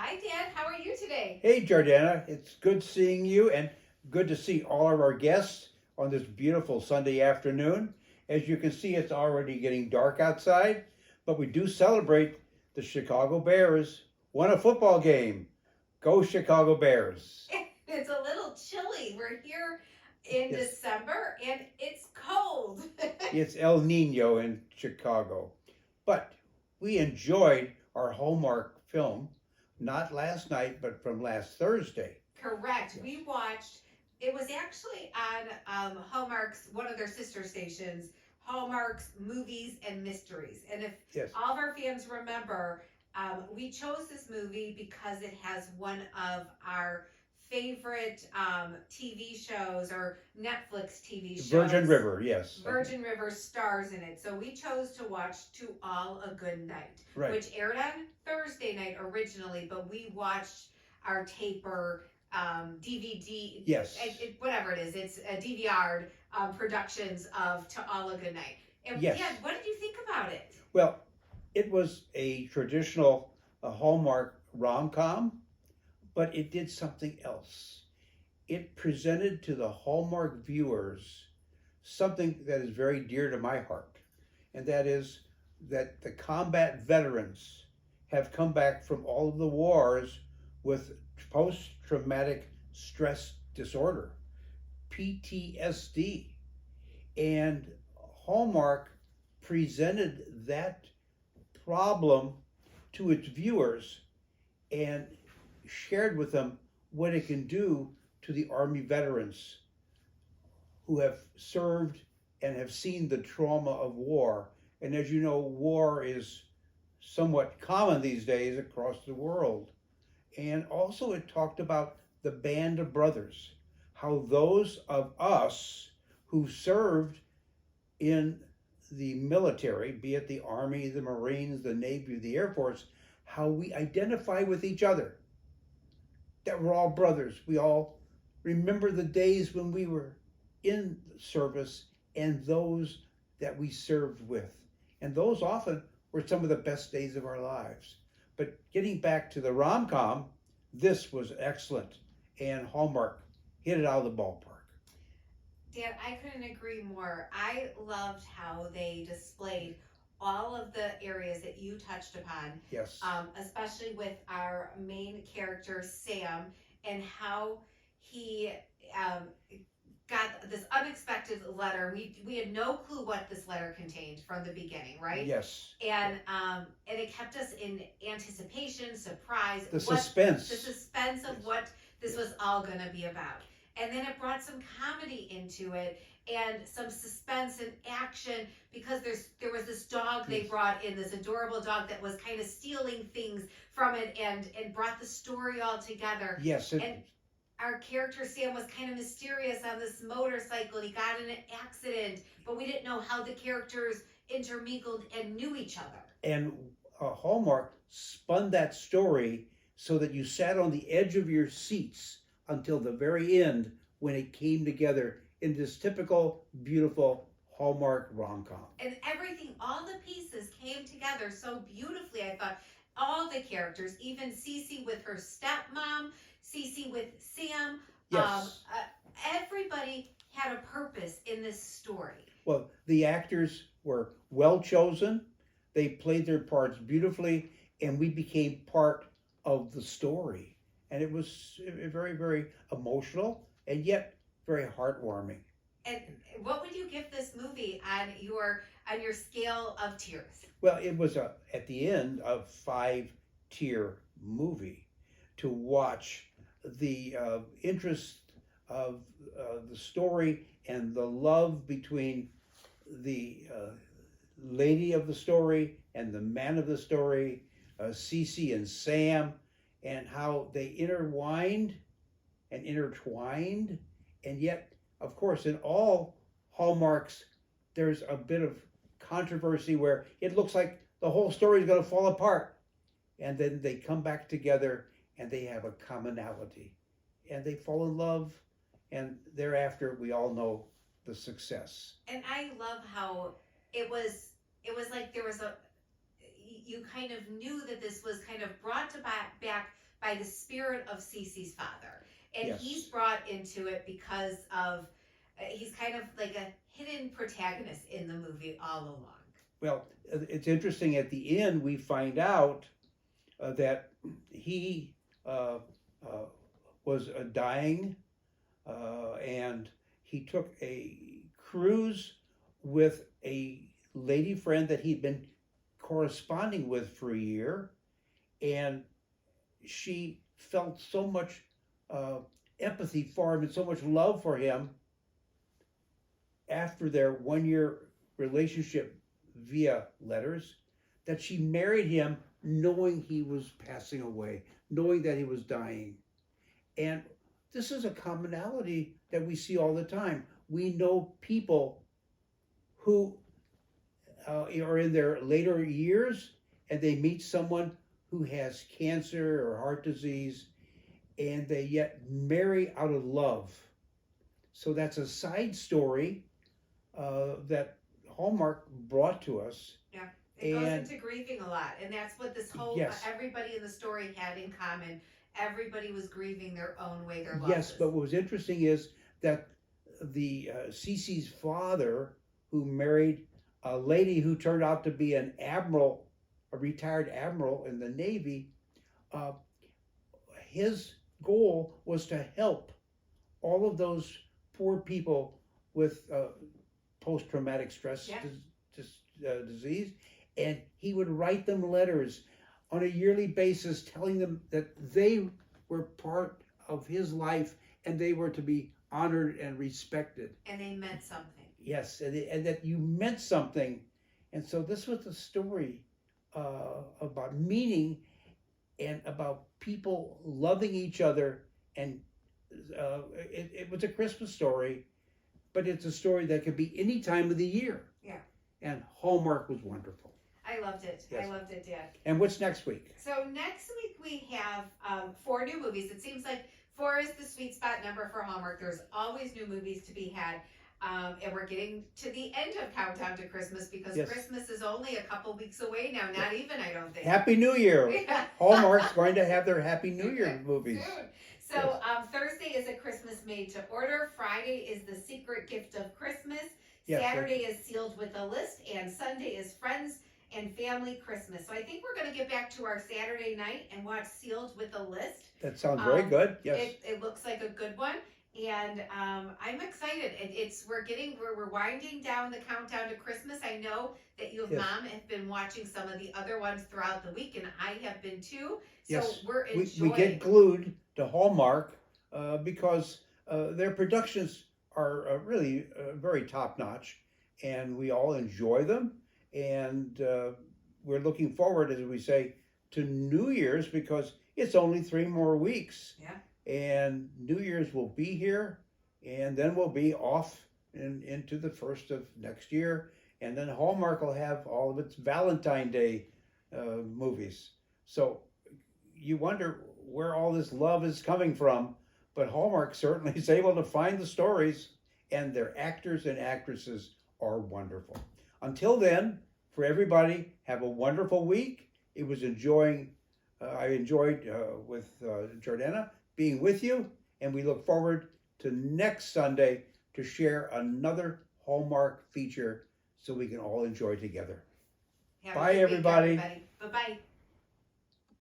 Hi, Dan. How are you today? Hey, Jordana, it's good seeing you and good to see all of our guests on this beautiful Sunday afternoon. As you can see, it's already getting dark outside, but we do celebrate the Chicago Bears won a football game. Go Chicago Bears. It's a little chilly. We're here in Yes, December and it's cold. it's El Nino in Chicago. But we enjoyed our Hallmark film, not last night, but from last Thursday. Correct. Yes. We watched, it was actually on Hallmark's, one of their sister stations, Hallmark's Movies and Mysteries. And if Yes. all of our fans remember, we chose this movie because it has one of our favorite TV shows or Netflix TV Virgin shows. River, yes. Virgin River stars in it. So we chose to watch To All a Good Night, Right. which aired on Thursday night originally, but we watched our taper DVD, Yes. whatever it is, it's a DVR productions of To All a Good Night. And Yes. yeah, what did you think about it? Well, it was a traditional Hallmark rom com, but it did something else. It presented to the Hallmark viewers something that is very dear to my heart, and that is that the combat veterans have come back from all of the wars with post traumatic stress disorder, PTSD. And Hallmark presented that problem to its viewers and shared with them what it can do to the Army veterans who have served and have seen the trauma of war. And as you know, war is somewhat common these days across the world. And also, it talked about the band of brothers, how those of us who served in the military, be it the Army, the Marines, the Navy, the Air Force, how we identify with each other. That we're all brothers. We all remember the days when we were in service and those that we served with. And those often were some of the best days of our lives. But getting back to the rom com, this was excellent. And Hallmark hit it out of the ballpark. Dan, I couldn't agree more. I loved how they displayed all of the areas that you touched upon, Yes. especially with our main character, Sam, and how he um, got this unexpected letter. We had no clue what this letter contained from the beginning, right? Yes. And it kept us in anticipation, surprise, The suspense. the suspense of what this was all going to be about. And then it brought some comedy into it and some suspense and action because there was this dog they brought in, this adorable dog that was kind of stealing things from it and brought the story all together. Yes. And our character Sam was kind of mysterious on this motorcycle. He got in an accident, but we didn't know how the characters intermingled and knew each other. And Hallmark spun that story so that you sat on the edge of your seats until the very end when it came together in this typical, beautiful Hallmark rom-com. And everything, all the pieces came together so beautifully, I thought. All the characters, even Cece with her stepmom, Cece with Sam. Yes. Everybody had a purpose in this story. Well, the actors were well chosen. They played their parts beautifully, and we became part of the story. And it was very, very emotional and yet very heartwarming. And what would you give this movie on your scale of tears? Well, it was at the end a 5-tier movie to watch the interest of the story and the love between the lady of the story and the man of the story, Cece and Sam, and how they intertwined and intertwined. And yet, of course, in all Hallmarks, there's a bit of controversy where it looks like the whole story is going to fall apart. And then they come back together and they have a commonality. And they fall in love. And thereafter, we all know the success. And I love how it was like there was you kind of knew that this was kind of brought to back by the spirit of Cece's father. And Yes. he's brought into it because of, he's kind of like a hidden protagonist in the movie all along. Well, it's interesting. At the end, we find out that he uh, uh, was dying, and he took a cruise with a lady friend that he'd been corresponding with for a year, and she felt so much empathy for him and so much love for him after their 1 year relationship via letters that she married him knowing he was passing away, knowing that he was dying. And this is a commonality that we see all the time. We know people who are in their later years and they meet someone who has cancer or heart disease and they yet marry out of love. So that's a side story that Hallmark brought to us. Yeah, it goes into grieving a lot, and that's what this whole everybody in the story had in common. Everybody was grieving their own way, their losses. Yes, but what was interesting is that the Cece's father, who married a lady who turned out to be an admiral, a retired admiral in the Navy, his goal was to help all of those poor people with post-traumatic stress disease, and he would write them letters on a yearly basis telling them that they were part of his life and they were to be honored and respected. And they meant something. Yes, and that you meant something. And so this was a story about meaning and about people loving each other. And it was a Christmas story, but it's a story that could be any time of the year. Yeah. And Hallmark was wonderful. I loved it. Yes. I loved it, Dad. And what's next week? So next week we have 4 new movies. It seems like 4 is the sweet spot number for Hallmark. There's always new movies to be had. And we're getting to the end of Countdown to Christmas because Christmas is only a couple weeks away now. Not even, I don't think. Happy New Year. Hallmark's going to have their Happy New Year movies. Soon. So Thursday is A Christmas Made to Order. Friday is The Secret Gift of Christmas. Saturday is Sealed with a List. And Sunday is Friends and Family Christmas. So I think we're going to get back to our Saturday night and watch Sealed with a List. That sounds very good. Yes. It looks like a good one. And I'm excited. We're winding down the countdown to Christmas. I know that you and Mom have been watching some of the other ones throughout the week, and I have been too. So we're enjoying. We get glued to Hallmark because their productions are really very top notch, and we all enjoy them. And we're looking forward, as we say, to New Year's because it's only 3 more weeks. Yeah. And New Year's will be here, and then we'll be off into the first of next year. And then Hallmark will have all of its Valentine Day movies. So you wonder where all this love is coming from, but Hallmark certainly is able to find the stories, and their actors and actresses are wonderful. Until then, for everybody, have a wonderful week. It was I enjoyed with Jordana being with you, and we look forward to next Sunday to share another Hallmark feature so we can all enjoy together. Bye, everybody. Bye-bye.